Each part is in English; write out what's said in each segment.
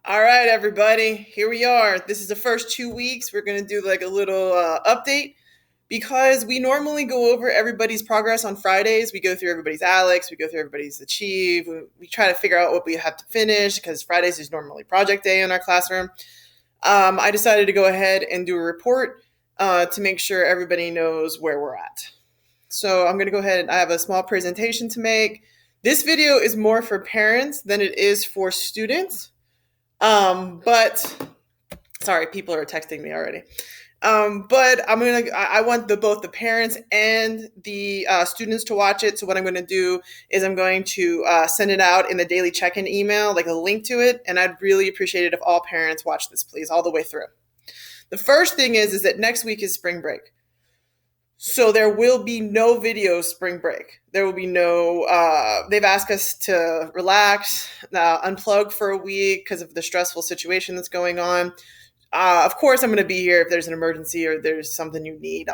All right, everybody, here we are. This is the first 2 weeks. We're going to do like a little update because we normally go over everybody's progress on Fridays. We go through everybody's Alex, we go through everybody's Achieve. We try to figure out what we have to finish because Fridays is normally project day in our classroom. I decided to go ahead and do a report to make sure everybody knows where we're at. So I'm going to go ahead and I have a small presentation to make. This video is more for parents than it is for students. But sorry, people are texting me already. But I want both the parents and the students to watch it. So what I'm going to do is I'm going to send it out in the daily check-in email, like a link to it. And I'd really appreciate it if all parents watch this, please, all the way through. The first thing is that next week is spring break. So there will be no video spring break. There will be no, they've asked us to relax, unplug for a week because of the stressful situation that's going on. Of course, I'm going to be here if there's an emergency or there's something you need.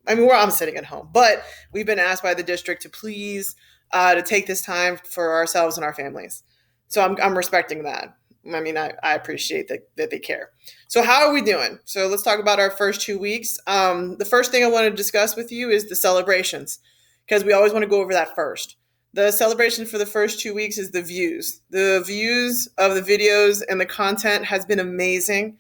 I'm sitting at home, but we've been asked by the district to please to take this time for ourselves and our families. So I'm respecting that. I appreciate that they care. So how are we doing? So let's talk about our first 2 weeks. The first thing I want to discuss with you is the celebrations, because we always want to go over that first. The celebration for the first 2 weeks is the views. The views of the videos and the content has been amazing.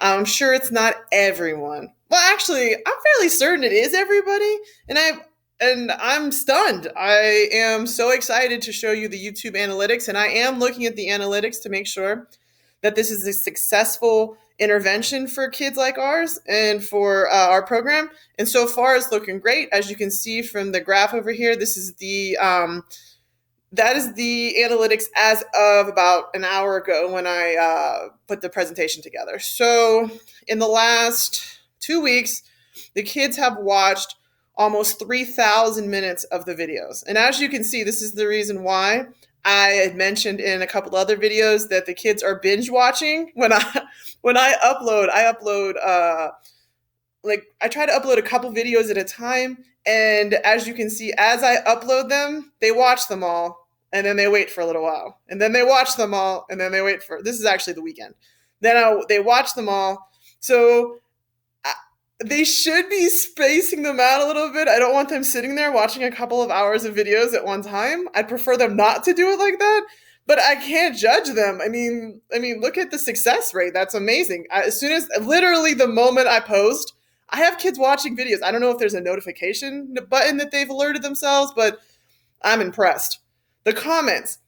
I'm sure it's not everyone. Well, actually, I'm fairly certain it is everybody, and I'm stunned. I am so excited to show you the YouTube analytics, and I am looking at the analytics to make sure that this is a successful intervention for kids like ours and for our program. And so far, it's looking great. As you can see from the graph over here, this is that is the analytics as of about an hour ago when I put the presentation together. So in the last 2 weeks, the kids have watched almost 3,000 minutes of the videos. And as you can see, this is the reason why I had mentioned in a couple other videos that the kids are binge watching. When I upload, I try to upload a couple videos at a time. And as you can see, as I upload them, they watch them all and then they wait for a little while. And then they watch them all and then they wait for, this is actually the weekend. Then they watch them all. So they should be spacing them out a little bit. I don't want them sitting there watching a couple of hours of videos at one time. I'd prefer them not to do it like that, but I can't judge them. I mean, look at the success rate. That's amazing. As soon as literally the moment I post, I have kids watching videos. I don't know if there's a notification button that they've alerted themselves, but I'm impressed. The comments.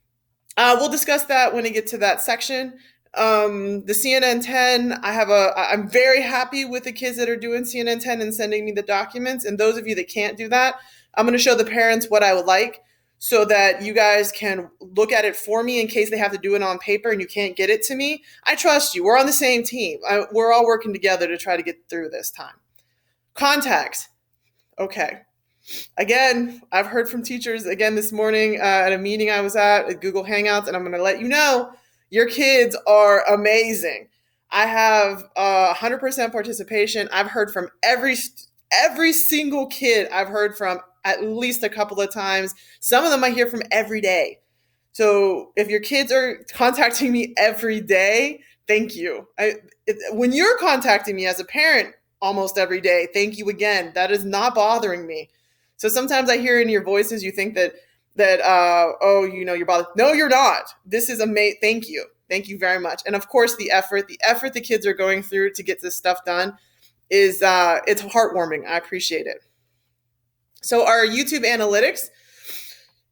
We'll discuss that when we get to that section. The CNN 10, I'm very happy with the kids that are doing CNN 10 and sending me the documents. And those of you that can't do that, I'm going to show the parents what I would like so that you guys can look at it for me in case they have to do it on paper and you can't get it to me. I trust you. We're on the same team. We're all working together to try to get through this time. Contacts. Okay. Again, I've heard from teachers again this morning at a meeting I was at Google Hangouts, and I'm going to let you know your kids are amazing. I have 100% participation. I've heard from every single kid I've heard from at least a couple of times. Some of them I hear from every day. So if your kids are contacting me every day, thank you. When you're contacting me as a parent almost every day, thank you again. That is not bothering me. So sometimes I hear in your voices, you think that you're bothered. No, you're not. This is amazing. Thank you. Thank you very much. And of course, the effort the kids are going through to get this stuff done is, it's heartwarming. I appreciate it. So our YouTube analytics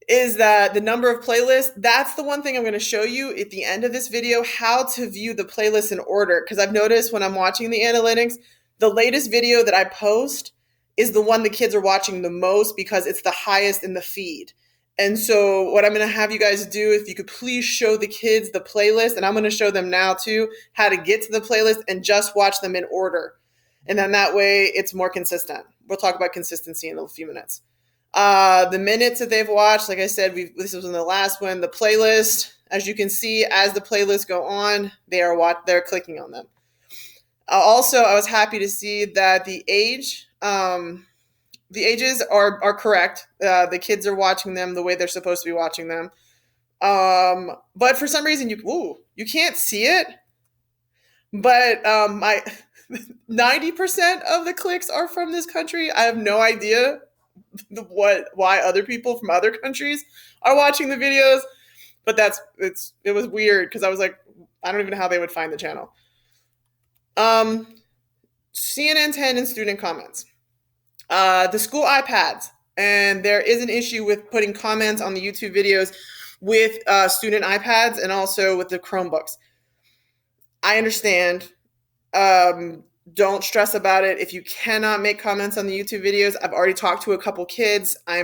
is that the number of playlists, that's the one thing I'm going to show you at the end of this video, how to view the playlist in order. Because I've noticed when I'm watching the analytics, the latest video that I post is the one the kids are watching the most because it's the highest in the feed. And so what I'm going to have you guys do, if you could please show the kids the playlist, and I'm going to show them now too, how to get to the playlist and just watch them in order. And then that way it's more consistent. We'll talk about consistency in a few minutes. The minutes that they've watched, like I said, this was in the last one, the playlist, as you can see, as the playlists go on, they're clicking on them. Also, I was happy to see that the ages are correct. The kids are watching them the way they're supposed to be watching them. But for some reason, you can't see it. But my 90% of the clicks are from this country. I have no idea why other people from other countries are watching the videos, but it was weird because I was like, I don't even know how they would find the channel. CNN 10 and student comments. The school iPads, and there is an issue with putting comments on the YouTube videos with student iPads and also with the Chromebooks. I understand. Don't stress about it. If you cannot make comments on the YouTube videos, I've already talked to a couple kids. I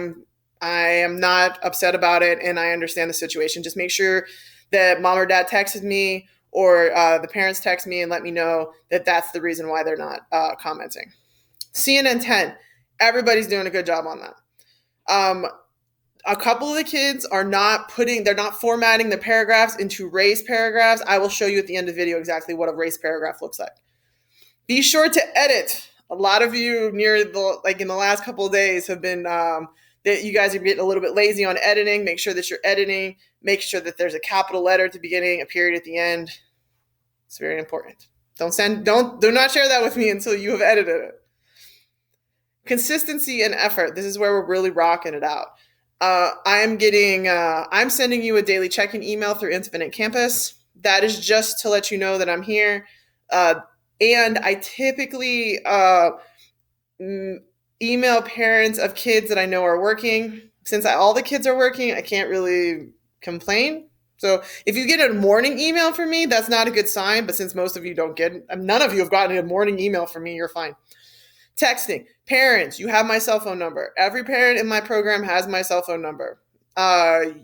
am not upset about it, and I understand the situation. Just make sure that mom or dad texted me or the parents text me and let me know that that's the reason why they're not commenting. CNN 10, everybody's doing a good job on that. A couple of the kids they're not formatting the paragraphs into raised paragraphs. I will show you at the end of the video exactly what a raised paragraph looks like. Be sure to edit. A lot of you in the last couple of days have been, that you guys are getting a little bit lazy on editing. Make sure that you're editing. Make sure that there's a capital letter at the beginning, a period at the end. It's very important. Do not share that with me until you have edited it. Consistency and effort. This is where we're really rocking it out. I'm sending you a daily check-in email through Infinite Campus. That is just to let you know that I'm here. And I typically email parents of kids that I know are working. Since all the kids are working, I can't really complain. So if you get a morning email from me, that's not a good sign. But since most of you none of you have gotten a morning email from me, you're fine. Texting. Parents, you have my cell phone number. Every parent in my program has my cell phone number.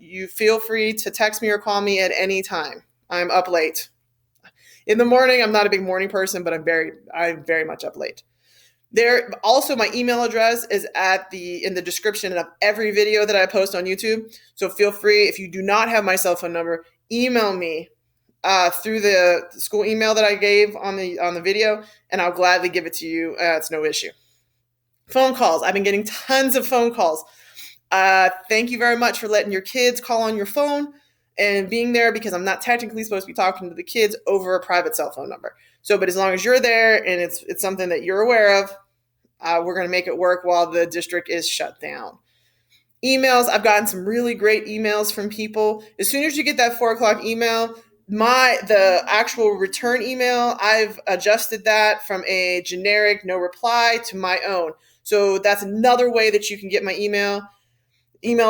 You feel free to text me or call me at any time. I'm up late. In the morning, I'm not a big morning person, but I'm very much up late. There also, my email address is in the description of every video that I post on YouTube. So feel free, if you do not have my cell phone number, email me through the school email that I gave on the video, and I'll gladly give it to you. It's no issue. Phone calls. I've been getting tons of phone calls. Thank you very much for letting your kids call on your phone and being there, because I'm not technically supposed to be talking to the kids over a private cell phone number. But as long as you're there and it's something that you're aware of, we're going to make it work while the district is shut down. Emails. I've gotten some really great emails from people. As soon as you get that 4:00 email, the actual return email, I've adjusted that from a generic no reply to my own. So that's another way that you can get my email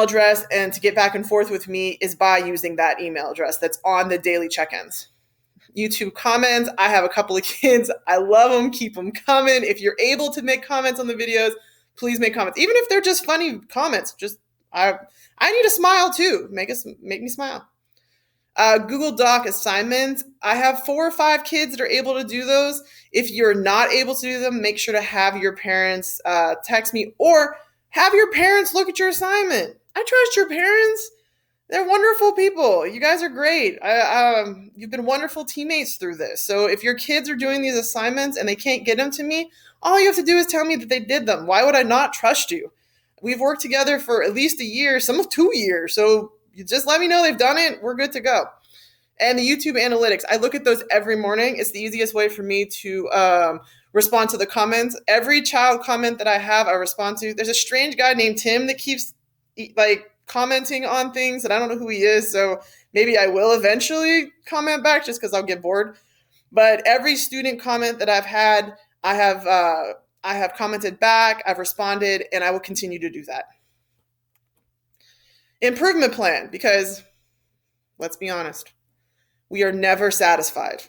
address, and to get back and forth with me is by using that email address that's on the daily check-ins. YouTube comments. I have a couple of kids. I love them. Keep them coming. If you're able to make comments on the videos, please make comments. Even if they're just funny comments, I need a smile too. Make me smile. Google Doc assignments. I have 4 or 5 kids that are able to do those. If you're not able to do them, make sure to have your parents text me, or have your parents look at your assignment. I trust your parents. They're wonderful people. You guys are great. You've been wonderful teammates through this. So if your kids are doing these assignments and they can't get them to me, all you have to do is tell me that they did them. Why would I not trust you? We've worked together for at least a year, some of 2 years. So you just let me know they've done it. We're good to go. And the YouTube analytics, I look at those every morning. It's the easiest way for me to respond to the comments. Every child comment that I have, I respond to. There's a strange guy named Tim that keeps commenting on things, and I don't know who he is. So maybe I will eventually comment back just because I'll get bored. But every student comment that I've had, I have commented back, I've responded, and I will continue to do that. Improvement plan, because let's be honest, we are never satisfied.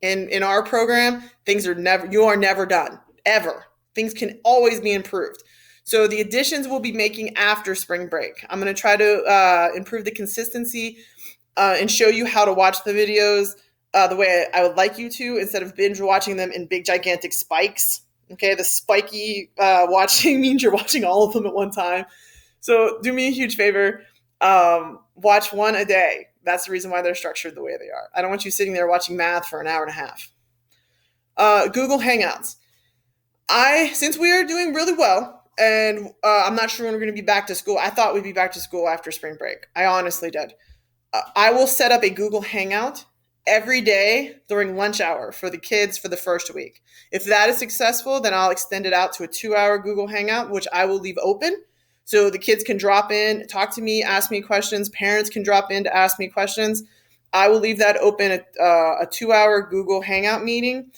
In our program, you are never done, ever. Things can always be improved. So the additions we'll be making after spring break. I'm going to try to improve the consistency and show you how to watch the videos the way I would like you to, instead of binge watching them in big gigantic spikes. Okay, the spiky watching means you're watching all of them at one time. So do me a huge favor. Watch one a day. That's the reason why they're structured the way they are. I don't want you sitting there watching math for an hour and a half. Google Hangouts. Since we are doing really well, and I'm not sure when we're going to be back to school. I thought we'd be back to school after spring break. I honestly did. I will set up a Google Hangout every day during lunch hour for the kids for the first week. If that is successful, then I'll extend it out to a 2-hour Google Hangout, which I will leave open. So the kids can drop in, talk to me, ask me questions. Parents can drop in to ask me questions. I will leave that open, a 2-hour Google Hangout meeting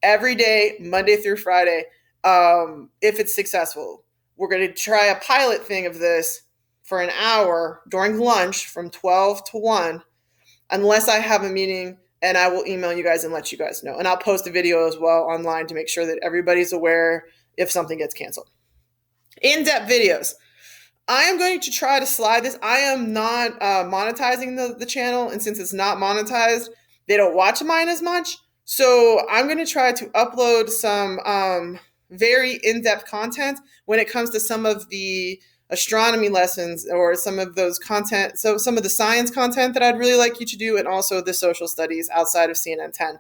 every day, Monday through Friday, if it's successful. We're going to try a pilot thing of this for an hour during lunch from 12 to 1, unless I have a meeting, and I will email you guys and let you guys know. And I'll post a video as well online to make sure that everybody's aware if something gets canceled. In-depth videos. I am going to try to slide this. I am not monetizing the channel, and since it's not monetized, they don't watch mine as much. So I'm going to try to upload some very in-depth content when it comes to some of the astronomy lessons or some of those content, so some of the science content that I'd really like you to do, and also the social studies outside of CNN 10.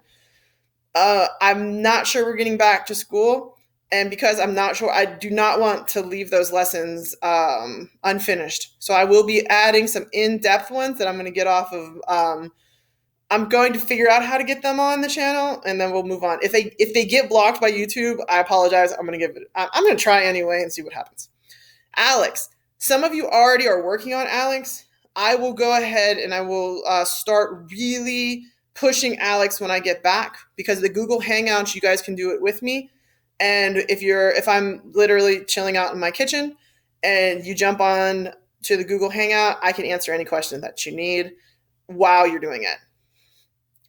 I'm not sure we're getting back to school, and because I'm not sure, I do not want to leave those lessons unfinished. So I will be adding some in-depth ones that I'm going to get off of. I'm going to figure out how to get them on the channel, and then we'll move on. If they get blocked by YouTube, I apologize. I'm going to try anyway and see what happens. Alex, some of you already are working on Alex. I will go ahead and I will start really pushing Alex when I get back, because the Google Hangouts, you guys can do it with me. And if I'm literally chilling out in my kitchen and you jump on to the Google Hangout, I can answer any question that you need while you're doing it.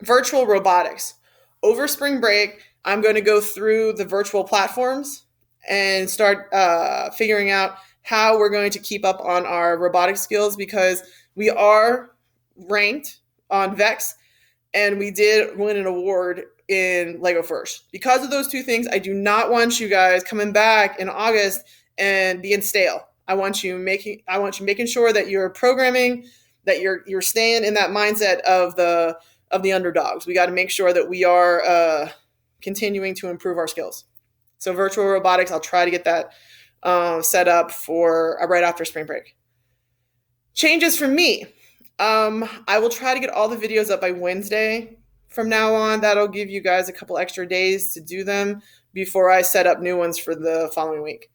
Virtual robotics. Over spring break, I'm going to go through the virtual platforms and start figuring out how we're going to keep up on our robotic skills, because we are ranked on VEX and we did win an award in Lego First. Because of those two things, I do not want you guys coming back in August and being stale. I want you making sure that you're programming, that you're staying in that mindset of the underdogs. We got to make sure that we are continuing to improve our skills. So virtual robotics, I'll try to get that set up for right after spring break. Changes from me. I will try to get all the videos up by Wednesday from now on. That'll give you guys a couple extra days to do them before I set up new ones for the following week.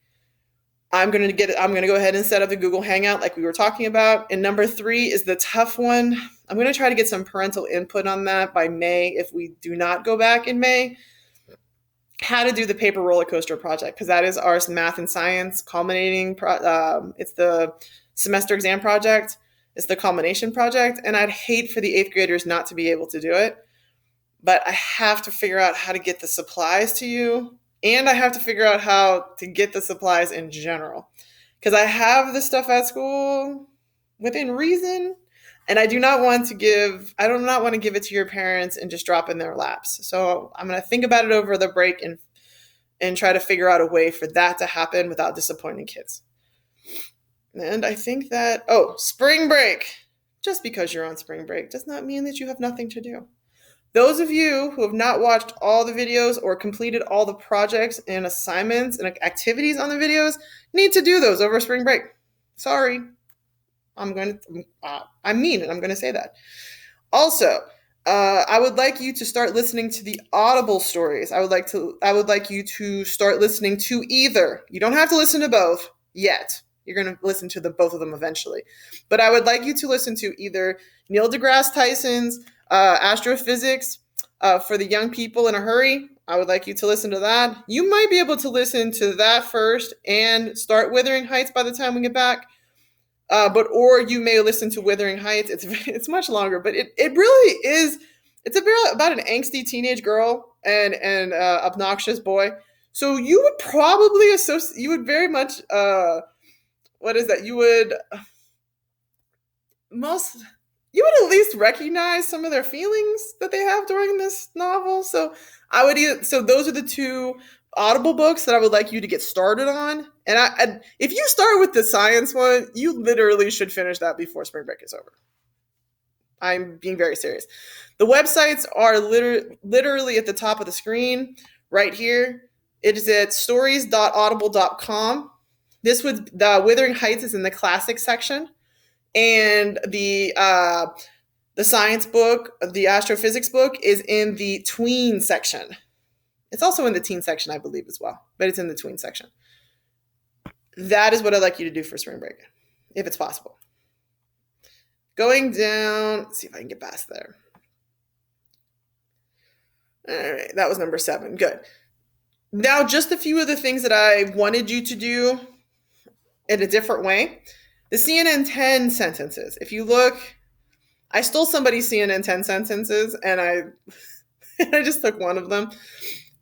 I'm going to go ahead and set up the Google Hangout like we were talking about. And number 3 is the tough one. I'm going to try to get some parental input on that by May if we do not go back in May. How to do the paper roller coaster project, because that is our math and science culminating. It's the semester exam project. It's the culmination project. And I'd hate for the 8th graders not to be able to do it. But I have to figure out how to get the supplies to you. And I have to figure out how to get the supplies in general. Because I have the stuff at school within reason. And I do not want to give it to your parents and just drop in their laps. So I'm going to think about it over the break and try to figure out a way for that to happen without disappointing kids. And I think that, spring break. Just because you're on spring break does not mean that you have nothing to do. Those of you who have not watched all the videos or completed all the projects and assignments and activities on the videos need to do those over spring break. Sorry. I'm mean, and I'm going to say that. Also, I would like you to start listening to the Audible stories. I would like you to start listening to either. You don't have to listen to both yet. You're going to listen to both of them eventually. But I would like you to listen to either Neil deGrasse Tyson's Astrophysics for the Young People in a Hurry. I would like you to listen to that. You might be able to listen to that first and start Wuthering Heights by the time we get back. Or you may listen to Wuthering Heights. It's much longer, but it really is. It's about an angsty teenage girl and an obnoxious boy. So you would probably you would very much you would at least recognize some of their feelings that they have during this novel. So those are the 2 Audible books that I would like you to get started on. And if you start with the science one, you literally should finish that before spring break is over. I'm being very serious. The websites are literally at the top of the screen right here. It is at stories.audible.com. The Wuthering Heights is in the classic section. And the The science book, the astrophysics book, is in the tween section. It's also in the teen section, I believe, as well, but it's in the tween section. That is what I'd like you to do for spring break, if it's possible. Going down, let's see if I can get past there. All right, that was number 7. Good. Now, just a few of the things that I wanted you to do in a different way. The CNN 10 sentences. If you look, I stole somebody's CNN 10 sentences, and I just took one of them.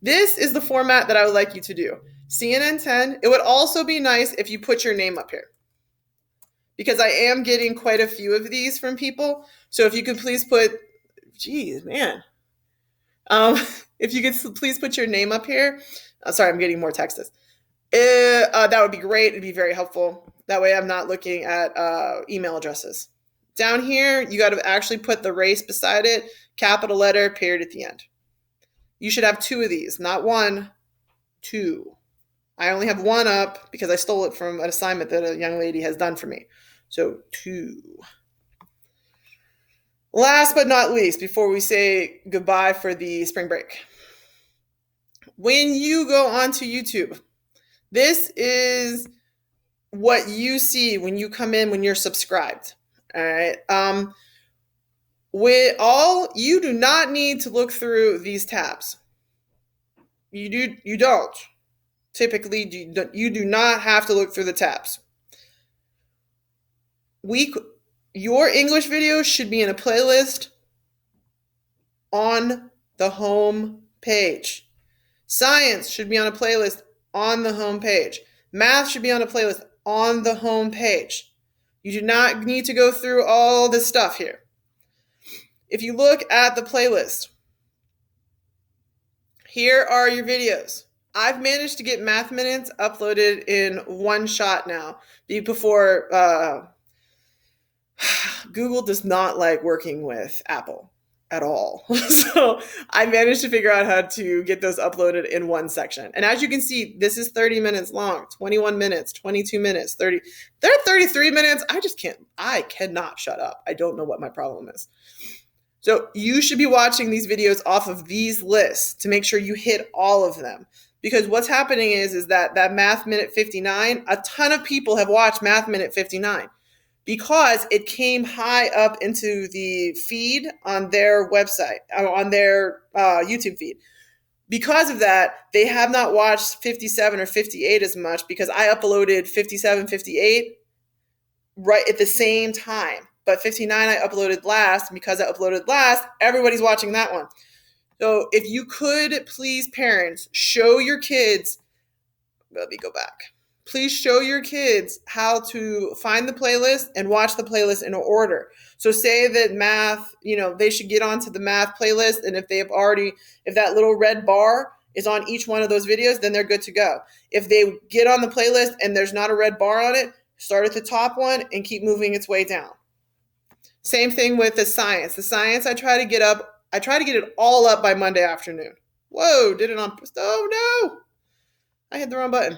This is the format that I would like you to do. CNN 10. It would also be nice if you put your name up here, because I am getting quite a few of these from people. So if you could please put, geez, man. If you could please put your name up here. Sorry, I'm getting more texts. That would be great. It'd be very helpful. That way I'm not looking at email addresses. Down here, you got to actually put the race beside it, capital letter, period at the end. You should have 2 of these, not 1, 2. I only have 1 up because I stole it from an assignment that a young lady has done for me. So 2. Last but not least, before we say goodbye for the spring break, when you go onto YouTube, this is what you see when you come in, when you're subscribed. All right. You do not need to look through these tabs. You don't. Typically, you do not have to look through the tabs. Your English videos should be in a playlist on the home page. Science should be on a playlist on the home page. Math should be on a playlist on the home page. You do not need to go through all this stuff here. If you look at the playlist, here are your videos. I've managed to get Math Minutes uploaded in one shot now. Before, Google does not like working with Apple at all. So I managed to figure out how to get those uploaded in one section. And as you can see, this is 30 minutes long, 21 minutes, 22 minutes, 30. They're 33 minutes. I cannot shut up. I don't know what my problem is. So you should be watching these videos off of these lists to make sure you hit all of them. Because what's happening is that Math Minute 59, a ton of people have watched Math Minute 59 because it came high up into the feed on their website, on their YouTube feed. Because of that, they have not watched 57 or 58 as much because I uploaded 57, 58 right at the same time. But 59 I uploaded last. Because I uploaded last, everybody's watching that one. So if you could, please, parents, show your kids, let me go back. Please show your kids how to find the playlist and watch the playlist in order. So say that math, they should get onto the math playlist. And if that little red bar is on each one of those videos, then they're good to go. If they get on the playlist and there's not a red bar on it, start at the top one and keep moving its way down. Same thing with the science. The science I try to get it all up by Monday afternoon. Whoa, oh no. I hit the wrong button.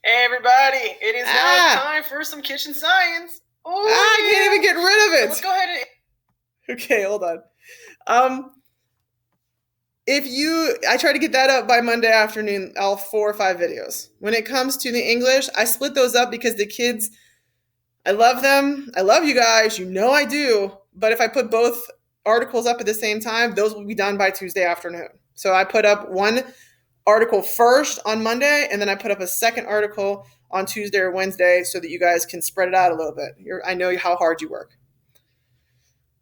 Hey everybody, it is now time for some kitchen science. I can't even get rid of it. Let's go ahead and... Okay, hold on. I try to get that up by Monday afternoon, all 4 or 5 videos. When it comes to the English, I split those up because the kids, I love them. I love you guys. I do. But if I put both articles up at the same time, those will be done by Tuesday afternoon. So I put up one article first on Monday, and then I put up a second article on Tuesday or Wednesday so that you guys can spread it out a little bit. I know how hard you work.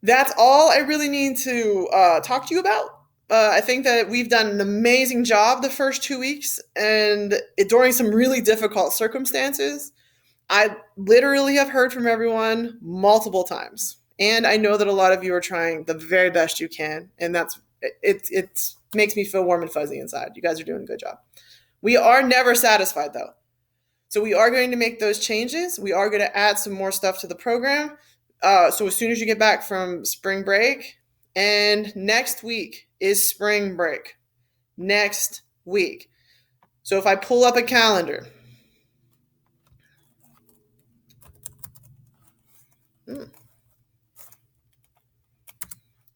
That's all I really need to talk to you about. I think that we've done an amazing job the first 2 weeks, and during some really difficult circumstances. I literally have heard from everyone multiple times. And I know that a lot of you are trying the very best you can. And it makes me feel warm and fuzzy inside. You guys are doing a good job. We are never satisfied though. So we are going to make those changes. We are going to add some more stuff to the program. So as soon as you get back from spring break, and next week is spring break. Next week. So if I pull up a calendar,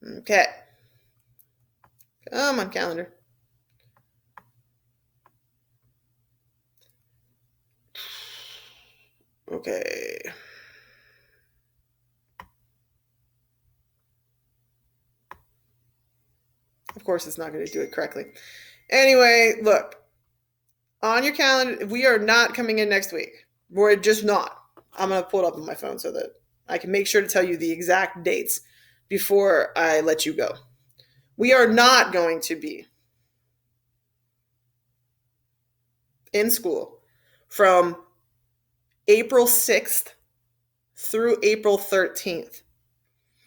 Okay. Come on, calendar. Okay. Of course, it's not going to do it correctly. Anyway, look. On your calendar, we are not coming in next week. We're just not. I'm going to pull it up on my phone so that I can make sure to tell you the exact dates before I let you go. We are not going to be in school from April 6th through April 13th.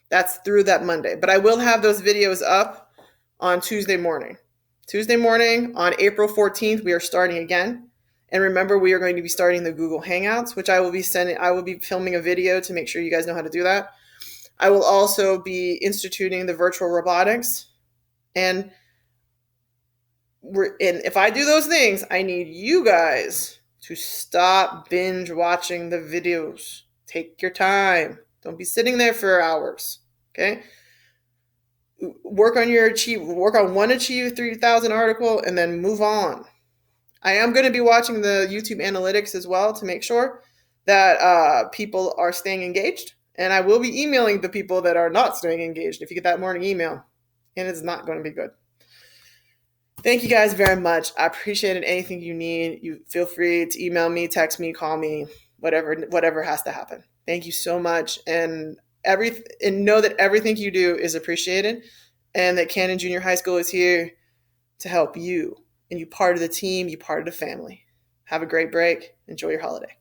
That's through that Monday. But I will have those videos up on Tuesday morning. Tuesday morning on April 14th, we are starting again. And remember, we are going to be starting the Google Hangouts, which I will be filming a video to make sure you guys know how to do that. I will also be instituting the virtual robotics. And if I do those things, I need you guys to stop binge watching the videos. Take your time. Don't be sitting there for hours. Okay? Work on one Achieve 3000 article and then move on. I am going to be watching the YouTube analytics as well to make sure that people are staying engaged. And I will be emailing the people that are not staying engaged if you get that morning email. And it's not going to be good. Thank you guys very much. I appreciate it. Anything you need, you feel free to email me, text me, call me, whatever has to happen. Thank you so much. And know that everything you do is appreciated and that Cannon Junior High School is here to help you. And you part of the team, you part of the family. Have a great break. Enjoy your holiday.